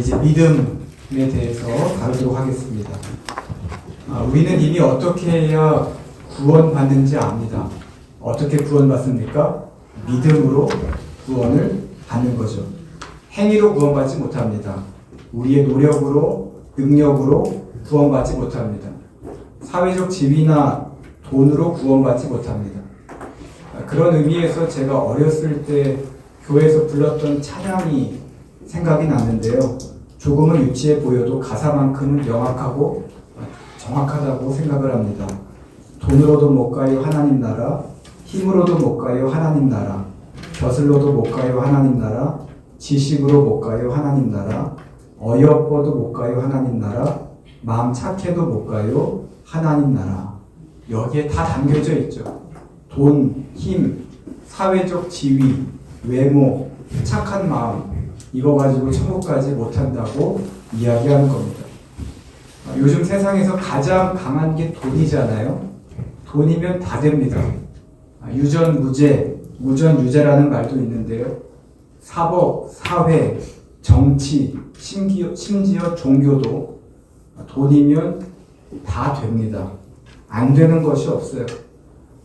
이제 믿음에 대해서 다루도록 하겠습니다. 우리는 이미 어떻게 해야 구원받는지 압니다. 어떻게 구원받습니까? 믿음으로 구원을 받는 거죠. 행위로 구원받지 못합니다. 우리의 노력으로, 능력으로 구원받지 못합니다. 사회적 지위나 돈으로 구원받지 못합니다. 그런 의미에서 제가 어렸을 때 교회에서 불렀던 찬양이 생각이 났는데요. 조금은 유치해 보여도 가사만큼은 명확하고 정확하다고 생각을 합니다. 돈으로도 못 가요 하나님 나라, 힘으로도 못 가요 하나님 나라, 벼슬로도 못 가요 하나님 나라, 지식으로 못 가요 하나님 나라, 어여뻐도 못 가요 하나님 나라, 마음 착해도 못 가요 하나님 나라. 여기에 다 담겨져 있죠. 돈, 힘, 사회적 지위, 외모, 착한 마음, 이거 가지고 천국까지 못한다고 이야기하는 겁니다. 요즘 세상에서 가장 강한 게 돈이잖아요. 돈이면 다 됩니다. 유전무죄, 무전유죄라는 말도 있는데요. 사법, 사회, 정치, 심지어 종교도 돈이면 다 됩니다. 안 되는 것이 없어요.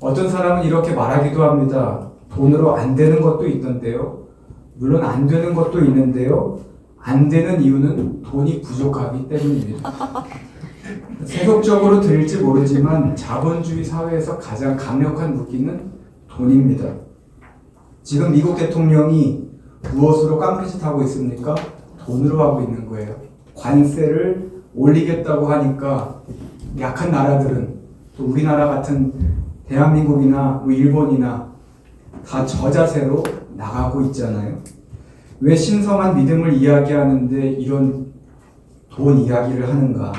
어떤 사람은 이렇게 말하기도 합니다. 돈으로 안 되는 것도 있던데요. 물론 안 되는 것도 있는데요. 안 되는 이유는 돈이 부족하기 때문입니다. 세속적으로 들릴지 모르지만 자본주의 사회에서 가장 강력한 무기는 돈입니다. 지금 미국 대통령이 무엇으로 깡패짓 하고 있습니까? 돈으로 하고 있는 거예요. 관세를 올리겠다고 하니까 약한 나라들은, 또 우리나라 같은 대한민국이나 일본이나 다 저자세로 나가고 있잖아요. 왜 신성한 믿음을 이야기하는데 이런 돈 이야기를 하는가?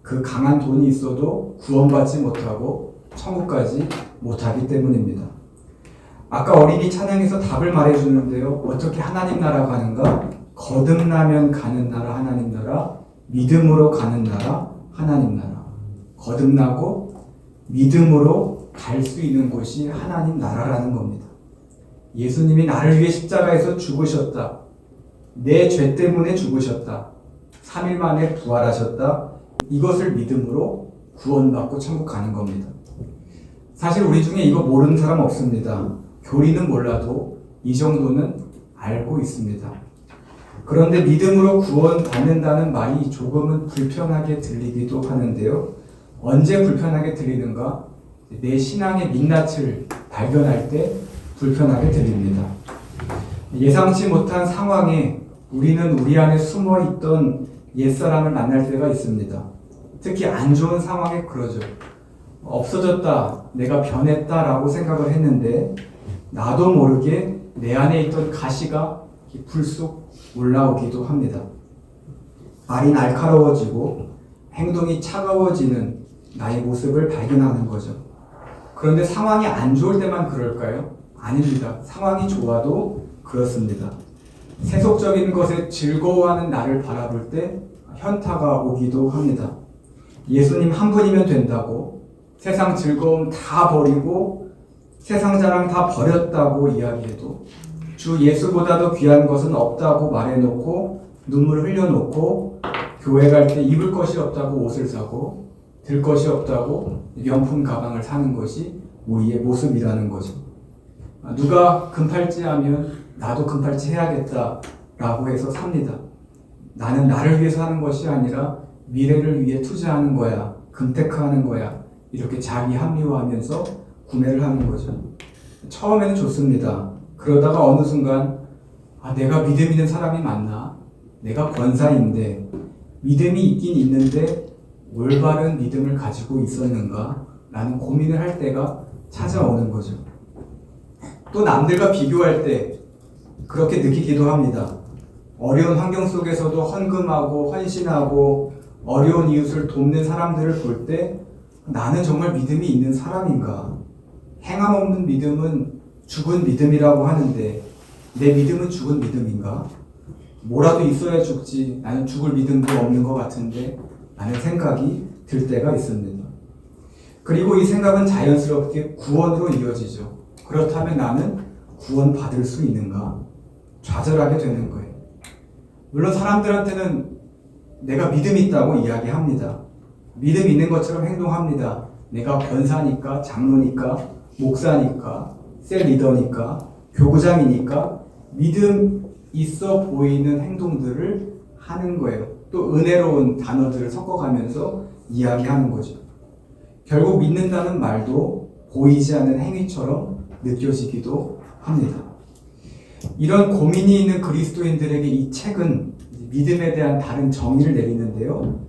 그 강한 돈이 있어도 구원받지 못하고 천국까지 못하기 때문입니다. 아까 어린이 찬양에서 답을 말해주는데요. 어떻게 하나님 나라 가는가? 거듭나면 가는 나라 하나님 나라, 믿음으로 가는 나라 하나님 나라. 거듭나고 믿음으로 갈 수 있는 곳이 하나님 나라라는 겁니다. 예수님이 나를 위해 십자가에서 죽으셨다. 내 죄 때문에 죽으셨다. 3일 만에 부활하셨다. 이것을 믿음으로 구원받고 천국 가는 겁니다. 사실 우리 중에 이거 모르는 사람 없습니다. 교리는 몰라도 이 정도는 알고 있습니다. 그런데 믿음으로 구원받는다는 말이 조금은 불편하게 들리기도 하는데요. 언제 불편하게 들리는가? 내 신앙의 민낯을 발견할 때 불편하게 들립니다. 예상치 못한 상황에 우리는 우리 안에 숨어있던 옛사람을 만날 때가 있습니다. 특히 안 좋은 상황에 그러죠. 없어졌다, 내가 변했다 라고 생각을 했는데 나도 모르게 내 안에 있던 가시가 불쑥 올라오기도 합니다. 말이 날카로워지고 행동이 차가워지는 나의 모습을 발견하는 거죠. 그런데 상황이 안 좋을 때만 그럴까요? 아닙니다. 상황이 좋아도 그렇습니다. 세속적인 것에 즐거워하는 나를 바라볼 때 현타가 오기도 합니다. 예수님 한 분이면 된다고, 세상 즐거움 다 버리고 세상 자랑 다 버렸다고 이야기해도 주 예수보다도 귀한 것은 없다고 말해놓고 눈물 흘려놓고 교회 갈 때 입을 것이 없다고 옷을 사고 들 것이 없다고 명품 가방을 사는 것이 우리의 모습이라는 거죠. 누가 금팔찌하면 나도 금팔찌 해야겠다 라고 해서 삽니다. 나는 나를 위해서 하는 것이 아니라 미래를 위해 투자하는 거야, 금테크하는 거야, 이렇게 자기 합리화하면서 구매를 하는 거죠. 처음에는 좋습니다. 그러다가 어느 순간 내가 믿음 있는 사람이 맞나? 내가 권사인데 믿음이 있긴 있는데 올바른 믿음을 가지고 있었는가? 라는 고민을 할 때가 찾아오는 거죠. 또 남들과 비교할 때 그렇게 느끼기도 합니다. 어려운 환경 속에서도 헌금하고 헌신하고 어려운 이웃을 돕는 사람들을 볼 때 나는 정말 믿음이 있는 사람인가? 행함 없는 믿음은 죽은 믿음이라고 하는데 내 믿음은 죽은 믿음인가? 뭐라도 있어야 죽지, 나는 죽을 믿음도 없는 것 같은데 라는 생각이 들 때가 있습니다. 그리고 이 생각은 자연스럽게 구원으로 이어지죠. 그렇다면 나는 구원받을 수 있는가? 좌절하게 되는 거예요. 물론 사람들한테는 내가 믿음이 있다고 이야기합니다. 믿음 있는 것처럼 행동합니다. 내가 권사니까, 장로니까, 목사니까, 셀 리더니까, 교구장이니까 믿음 있어 보이는 행동들을 하는 거예요. 또 은혜로운 단어들을 섞어가면서 이야기하는 거죠. 결국 믿는다는 말도 보이지 않는 행위처럼 느껴지기도 합니다. 이런 고민이 있는 그리스도인들에게 이 책은 믿음에 대한 다른 정의를 내리는데요.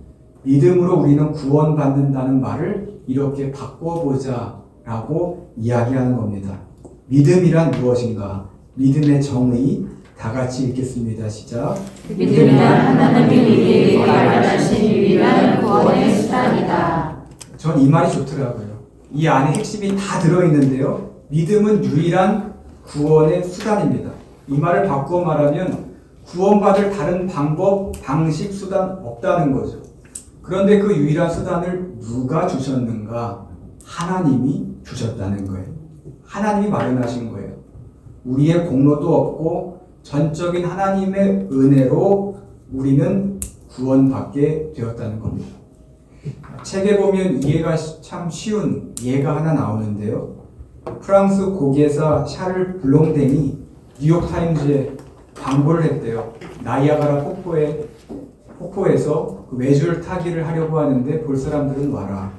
믿음으로 우리는 구원받는다는 말을 이렇게 바꿔보자 라고 이야기하는 겁니다. 믿음이란 무엇인가? 믿음의 정의 다 같이 읽겠습니다. 시작. 믿음이란 하나님이 우리에게 말하신 유일한 구원의 수단이다. 전 이 말이 좋더라고요. 이 안에 핵심이 다 들어있는데요. 믿음은 유일한 구원의 수단입니다. 이 말을 바꾸어 말하면 구원받을 다른 방법, 방식, 수단 없다는 거죠. 그런데 그 유일한 수단을 누가 주셨는가? 하나님이 주셨다는 거예요. 하나님이 마련하신 거예요. 우리의 공로도 없고 전적인 하나님의 은혜로 우리는 구원받게 되었다는 겁니다. 책에 보면 이해가 참 쉬운 예가 하나 나오는데요. 프랑스 고개사 샤를 블롱댕이 뉴욕타임즈에 광고를 했대요. 나이아가라 폭포에서 외줄 타기를 하려고 하는데 볼 사람들은 와라.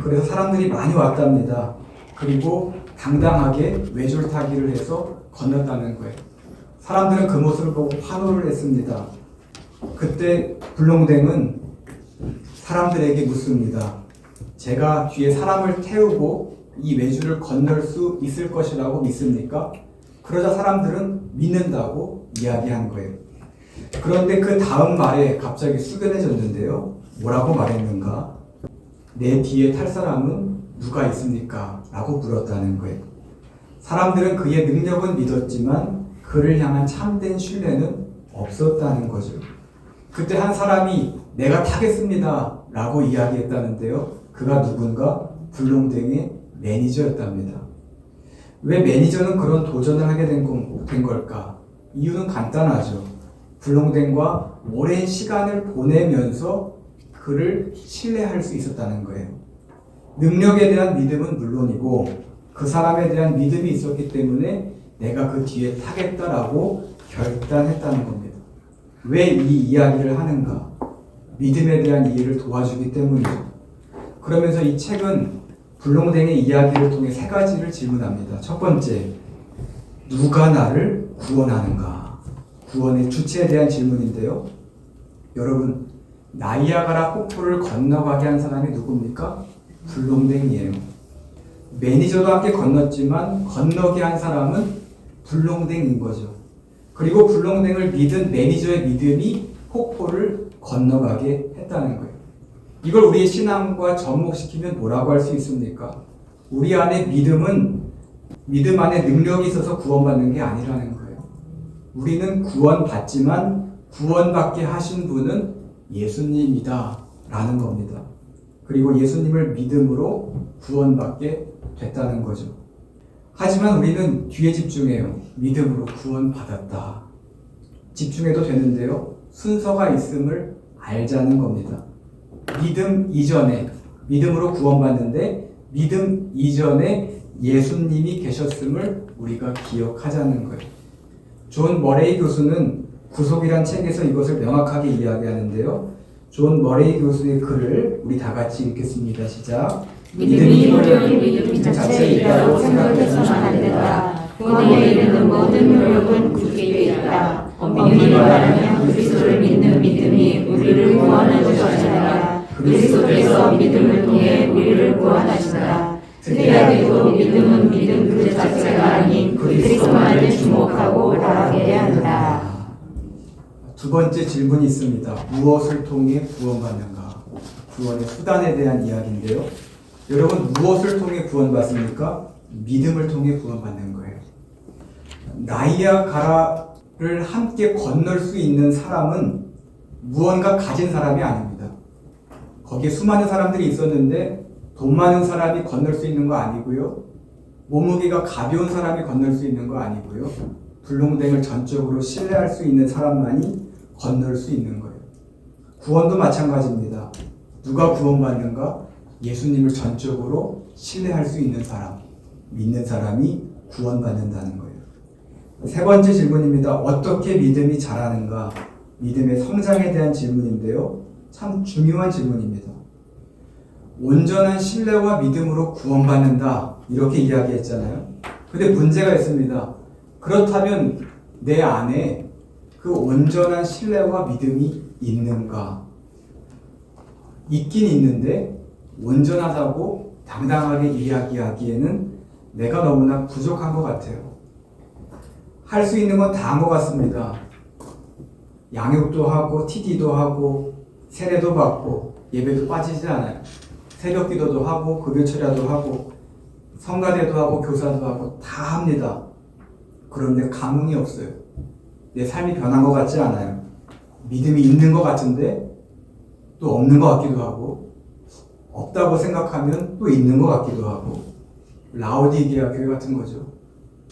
그래서 사람들이 많이 왔답니다. 그리고 당당하게 외줄 타기를 해서 건넜다는 거예요. 사람들은 그 모습을 보고 환호를 했습니다. 그때 블롱댕은 사람들에게 묻습니다. 제가 뒤에 사람을 태우고 이 외줄을 건널 수 있을 것이라고 믿습니까? 그러자 사람들은 믿는다고 이야기한 거예요. 그런데 그 다음 말에 갑자기 숙연해졌는데요. 뭐라고 말했는가? 내 뒤에 탈 사람은 누가 있습니까? 라고 물었다는 거예요. 사람들은 그의 능력은 믿었지만 그를 향한 참된 신뢰는 없었다는 거죠. 그때 한 사람이 내가 타겠습니다 라고 이야기했다는데요. 그가 누군가? 블롱댕의 매니저였답니다. 왜 매니저는 그런 도전을 하게 된 걸까? 이유는 간단하죠. 블롱댕과 오랜 시간을 보내면서 그를 신뢰할 수 있었다는 거예요. 능력에 대한 믿음은 물론이고 그 사람에 대한 믿음이 있었기 때문에 내가 그 뒤에 타겠다라고 결단했다는 겁니다. 왜 이 이야기를 하는가? 믿음에 대한 이해를 도와주기 때문이죠. 그러면서 이 책은 블롱댕의 이야기를 통해 세 가지를 질문합니다. 첫 번째, 누가 나를 구원하는가? 구원의 주체에 대한 질문인데요. 여러분, 나이아가라 폭포를 건너가게 한 사람이 누굽니까? 블롱댕이에요. 매니저도 함께 건넜지만 건너게 한 사람은 블롱댕인 거죠. 그리고 블롱댕을 믿은 매니저의 믿음이 폭포를 건너가게 했다는 거예요. 이걸 우리의 신앙과 접목시키면 뭐라고 할 수 있습니까? 우리 안에 믿음 안에 능력이 있어서 구원받는 게 아니라는 거예요. 우리는 구원받지만 구원받게 하신 분은 예수님이다 라는 겁니다. 그리고 예수님을 믿음으로 구원받게 됐다는 거죠. 하지만 우리는 뒤에 집중해요. 믿음으로 구원받았다. 집중해도 되는데요. 순서가 있음을 알자는 겁니다. 믿음 이전에, 믿음으로 구원받는데 믿음 이전에 예수님이 계셨음을 우리가 기억하자는 거예요. 존 머레이 교수는 구속이란 책에서 이것을 명확하게 이야기하는데요. 존 머레이 교수의 글을 우리 다 같이 읽겠습니다. 시작. 믿음이 노력이 믿음 자체이라고 생각해서는 안 된다. 구원에 이르는 모든 노력은 굳게 있다. 엄밀히 말하면 그리스도를 믿는 믿음이 우리를 구원하는 것이 아니라 그리스도께서 믿음을 통해 우리를 구원하신다. 특이하게도 믿음은 믿음 그 자체가 아닌 그리스도만을 주목하고 바라보게 한다. 두 번째 질문이 있습니다. 무엇을 통해 구원받는가? 구원의 수단에 대한 이야기인데요. 여러분, 무엇을 통해 구원받습니까? 믿음을 통해 구원받는 거예요. 나이아가라를 함께 건널 수 있는 사람은 무언가 가진 사람이 아닙니다. 거기에 수많은 사람들이 있었는데 돈 많은 사람이 건널 수 있는 거 아니고요. 몸무게가 가벼운 사람이 건널 수 있는 거 아니고요. 블롱댕을 전적으로 신뢰할 수 있는 사람만이 건널 수 있는 거예요. 구원도 마찬가지입니다. 누가 구원받는가? 예수님을 전적으로 신뢰할 수 있는 사람, 믿는 사람이 구원받는다는 거예요. 세 번째 질문입니다. 어떻게 믿음이 자라는가? 믿음의 성장에 대한 질문인데요. 참 중요한 질문입니다. 온전한 신뢰와 믿음으로 구원받는다 이렇게 이야기했잖아요. 근데 문제가 있습니다. 그렇다면 내 안에 그 온전한 신뢰와 믿음이 있는가? 있긴 있는데 온전하다고 당당하게 이야기하기에는 내가 너무나 부족한 것 같아요. 할 수 있는 건 다 한 것 같습니다. 양육도 하고 TD도 하고 세례도 받고 예배도 빠지지 않아요. 새벽 기도도 하고 급여 철야도 하고 성가대도 하고 교사도 하고 다 합니다. 그런데 감흥이 없어요. 내 삶이 변한 것 같지 않아요. 믿음이 있는 것 같은데 또 없는 것 같기도 하고 없다고 생각하면 또 있는 것 같기도 하고 라오디게아 교회 같은 거죠.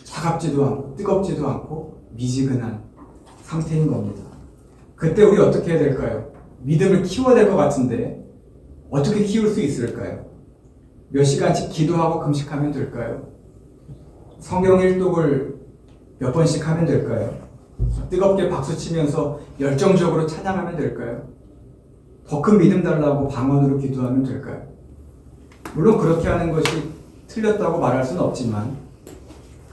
차갑지도 않고 뜨겁지도 않고 미지근한 상태인 겁니다. 그때 우리 어떻게 해야 될까요? 믿음을 키워야 될 것 같은데 어떻게 키울 수 있을까요? 몇 시간씩 기도하고 금식하면 될까요? 성경 일독을 몇 번씩 하면 될까요? 뜨겁게 박수치면서 열정적으로 찬양하면 될까요? 더 큰 믿음 달라고 방언으로 기도하면 될까요? 물론 그렇게 하는 것이 틀렸다고 말할 수는 없지만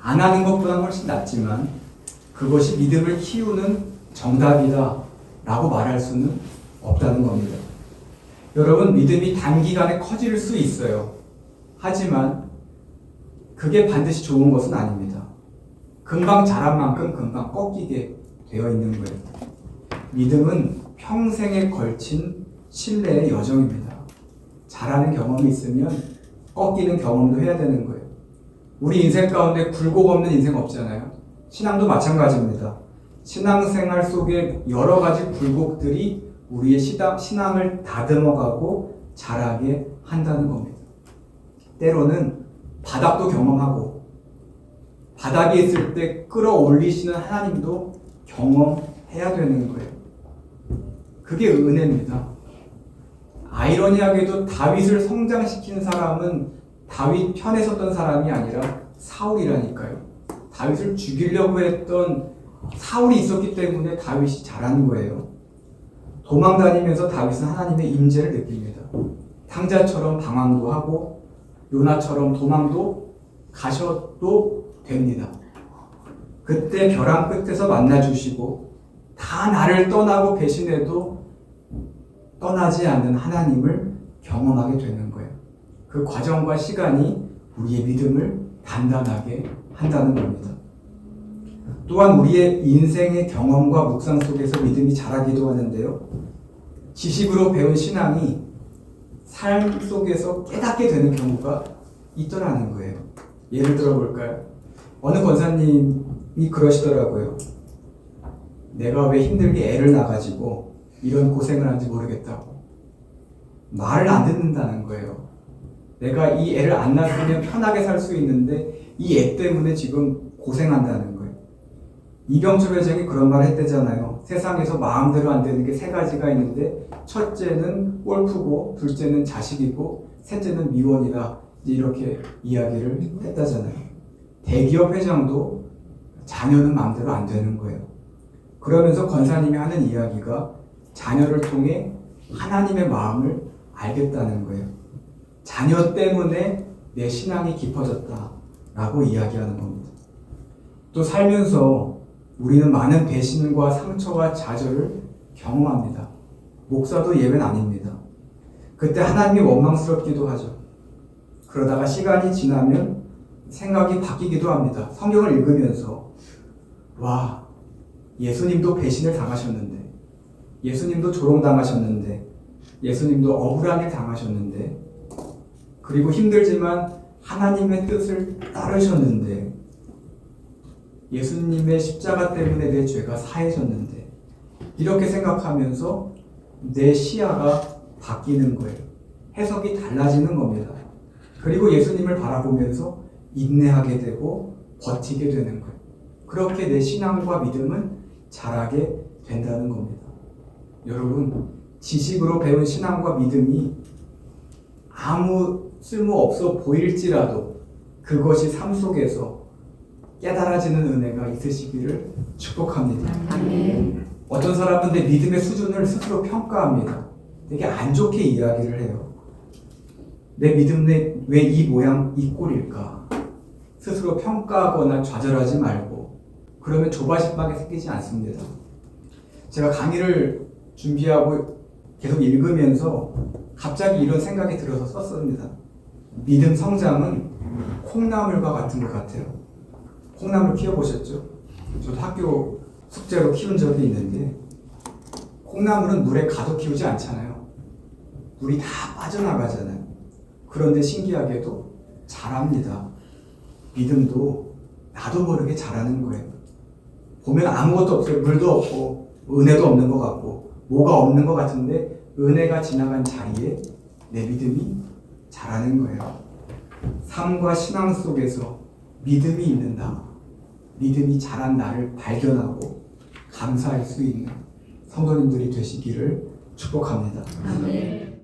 안 하는 것보다는 훨씬 낫지만 그것이 믿음을 키우는 정답이다 라고 말할 수는 없다는 겁니다. 여러분, 믿음이 단기간에 커질 수 있어요. 하지만 그게 반드시 좋은 것은 아닙니다. 금방 자란 만큼 금방 꺾이게 되어 있는 거예요. 믿음은 평생에 걸친 신뢰의 여정입니다. 잘하는 경험이 있으면 꺾이는 경험도 해야 되는 거예요. 우리 인생 가운데 굴곡 없는 인생 없잖아요. 신앙도 마찬가지입니다. 신앙생활 속에 여러 가지 굴곡들이 우리의 신앙을 다듬어가고 자라게 한다는 겁니다. 때로는 바닥도 경험하고 바닥에 있을 때 끌어올리시는 하나님도 경험해야 되는 거예요. 그게 은혜입니다. 아이러니하게도 다윗을 성장시킨 사람은 다윗 편에 섰던 사람이 아니라 사울이라니까요. 다윗을 죽이려고 했던 사울이 있었기 때문에 다윗이 자란 거예요. 도망다니면서 다윗은 하나님의 임재를 느낍니다. 탕자처럼 방황도 하고 요나처럼 도망도 가셔도 됩니다. 그때 벼랑 끝에서 만나주시고 다 나를 떠나고 배신해도 떠나지 않는 하나님을 경험하게 되는 거예요. 그 과정과 시간이 우리의 믿음을 단단하게 한다는 겁니다. 또한 우리의 인생의 경험과 묵상 속에서 믿음이 자라기도 하는데요. 지식으로 배운 신앙이 삶 속에서 깨닫게 되는 경우가 있더라는 거예요. 예를 들어 볼까요? 어느 권사님이 그러시더라고요. 내가 왜 힘들게 애를 낳아가지고 이런 고생을 하는지 모르겠다고. 말을 안 듣는다는 거예요. 내가 이 애를 안 낳았으면 편하게 살 수 있는데 이 애 때문에 지금 고생한다는 거예요. 이병철 회장이 그런 말을 했대잖아요. 세상에서 마음대로 안 되는 게 세 가지가 있는데 첫째는 골프고 둘째는 자식이고 셋째는 미원이다. 이렇게 이야기를 했다잖아요. 대기업 회장도 자녀는 마음대로 안 되는 거예요. 그러면서 권사님이 하는 이야기가 자녀를 통해 하나님의 마음을 알겠다는 거예요. 자녀 때문에 내 신앙이 깊어졌다라고 이야기하는 겁니다. 또 살면서 우리는 많은 배신과 상처와 좌절을 경험합니다. 목사도 예외는 아닙니다. 그때 하나님이 원망스럽기도 하죠. 그러다가 시간이 지나면 생각이 바뀌기도 합니다. 성경을 읽으면서 와, 예수님도 배신을 당하셨는데, 예수님도 조롱당하셨는데, 예수님도 억울한 일 당하셨는데, 그리고 힘들지만 하나님의 뜻을 따르셨는데, 예수님의 십자가 때문에 내 죄가 사해졌는데, 이렇게 생각하면서 내 시야가 바뀌는 거예요. 해석이 달라지는 겁니다. 그리고 예수님을 바라보면서 인내하게 되고 버티게 되는 거예요. 그렇게 내 신앙과 믿음은 자라게 된다는 겁니다. 여러분, 지식으로 배운 신앙과 믿음이 아무 쓸모없어 보일지라도 그것이 삶 속에서 깨달아지는 은혜가 있으시기를 축복합니다. 아멘. 어떤 사람은 내 믿음의 수준을 스스로 평가합니다. 되게 안 좋게 이야기를 해요. 내 믿음에 왜 이 모양 이 꼴일까? 스스로 평가하거나 좌절하지 말고, 그러면 조바심밖에 생기지 않습니다. 제가 강의를 준비하고 계속 읽으면서 갑자기 이런 생각이 들어서 썼습니다. 믿음 성장은 콩나물과 같은 것 같아요. 콩나물 키워보셨죠? 저도 학교 숙제로 키운 적이 있는데, 콩나물은 물에 가둬 키우지 않잖아요. 물이 다 빠져나가잖아요. 그런데 신기하게도 자랍니다. 믿음도 나도 모르게 자라는 거예요. 보면 아무것도 없어요. 물도 없고 은혜도 없는 것 같고 뭐가 없는 것 같은데, 은혜가 지나간 자리에 내 믿음이 자라는 거예요. 삶과 신앙 속에서 믿음이 있는 나, 믿음이 자란 나를 발견하고 감사할 수 있는 성도님들이 되시기를 축복합니다. 아멘.